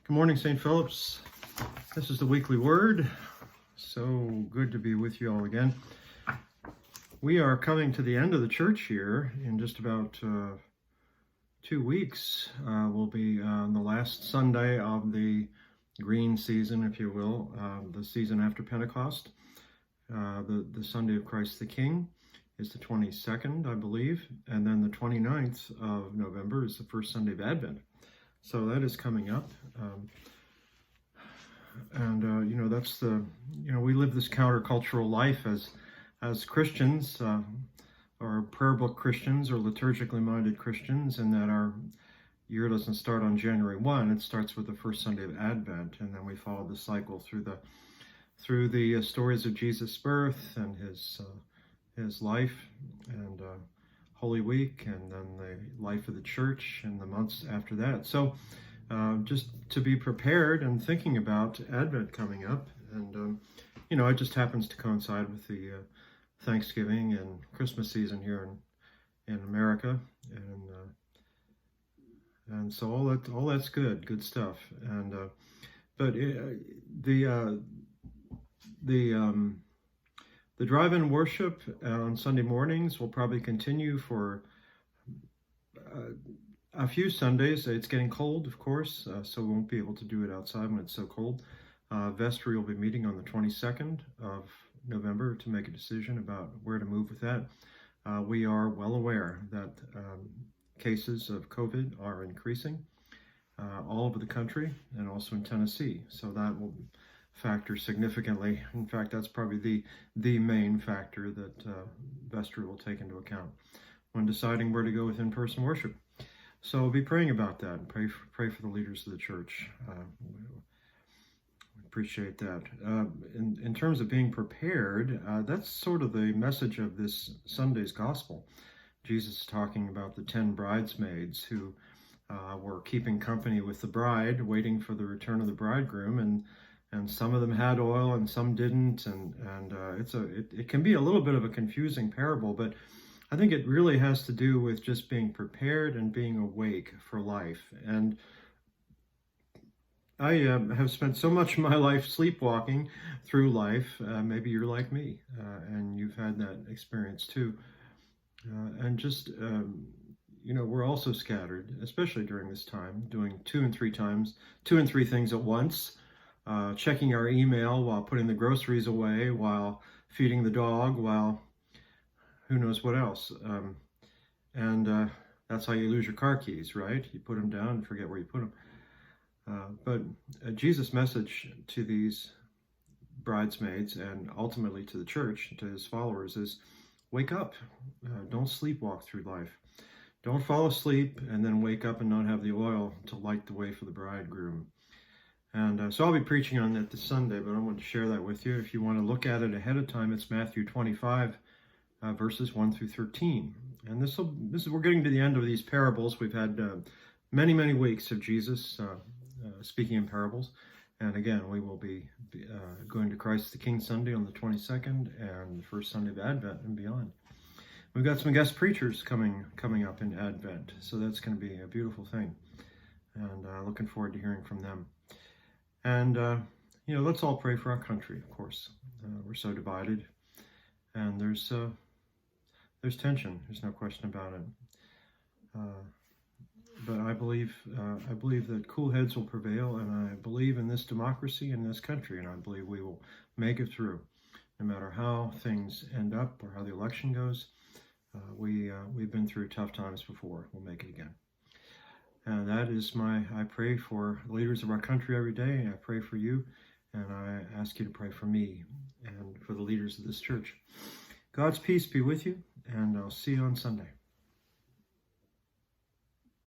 Good morning, St. Philip's. This is the weekly word. So good to be with you all again. We are coming to the end of the church here in just about 2 weeks. We'll be on the last Sunday of the green season, if you will, the season after Pentecost. The Sunday of Christ the King is the 22nd, I believe, and then the 29th of November is the first Sunday of Advent. So that is coming up. That's we live this countercultural life as Christians, or prayer book Christians, or liturgically minded Christians, and that our year doesn't start on January 1. It starts with the first Sunday of Advent, and then we follow the cycle through the stories of Jesus' birth and his life and Holy Week, and then the life of the church and the months after that. So just to be prepared and thinking about Advent coming up. And, it just happens to coincide with the Thanksgiving and Christmas season here in America. And so all that's good stuff. And the drive-in worship on Sunday mornings will probably continue for a few Sundays. It's getting cold, of course, so we won't be able to do it outside when it's so cold. Vestry will be meeting on the 22nd of November to make a decision about where to move with that. We are well aware that cases of COVID are increasing all over the country and also in Tennessee, so that will factor significantly. In fact, that's probably the main factor that Vestry will take into account when deciding where to go with in-person worship. So we'll be praying about that and pray for the leaders of the church. We appreciate that. In terms of being prepared, that's sort of the message of this Sunday's gospel. Jesus is talking about the 10 bridesmaids who were keeping company with the bride, waiting for the return of the bridegroom, and some of them had oil and some didn't, and it can be a little bit of a confusing parable, but I think it really has to do with just being prepared and being awake for life. And I have spent so much of my life sleepwalking through life. Maybe you're like me, and you've had that experience too. We're also scattered, especially during this time, doing two and three things at once. Checking our email while putting the groceries away, while feeding the dog, while who knows what else. That's how you lose your car keys, right? You put them down and forget where you put them. But Jesus' message to these bridesmaids and ultimately to the church, to his followers, is wake up. Don't sleepwalk through life. Don't fall asleep and then wake up and not have the oil to light the way for the bridegroom. And so I'll be preaching on that this Sunday, but I want to share that with you. If you want to look at it ahead of time, it's Matthew 25, verses 1 through 13. And we're getting to the end of these parables. We've had many, many weeks of Jesus speaking in parables. And again, we will be going to Christ the King Sunday on the 22nd and the first Sunday of Advent and beyond. We've got some guest preachers coming up in Advent, so that's going to be a beautiful thing. And looking forward to hearing from them. And, let's all pray for our country, of course. We're so divided, and there's tension. There's no question about it. But I believe that cool heads will prevail, and I believe in this democracy in this country, and I believe we will make it through, no matter how things end up or how the election goes. We've been through tough times before. We'll make it again. And that is I pray for leaders of our country every day. I pray for you, and I ask you to pray for me and for the leaders of this church. God's peace be with you, and I'll see you on Sunday.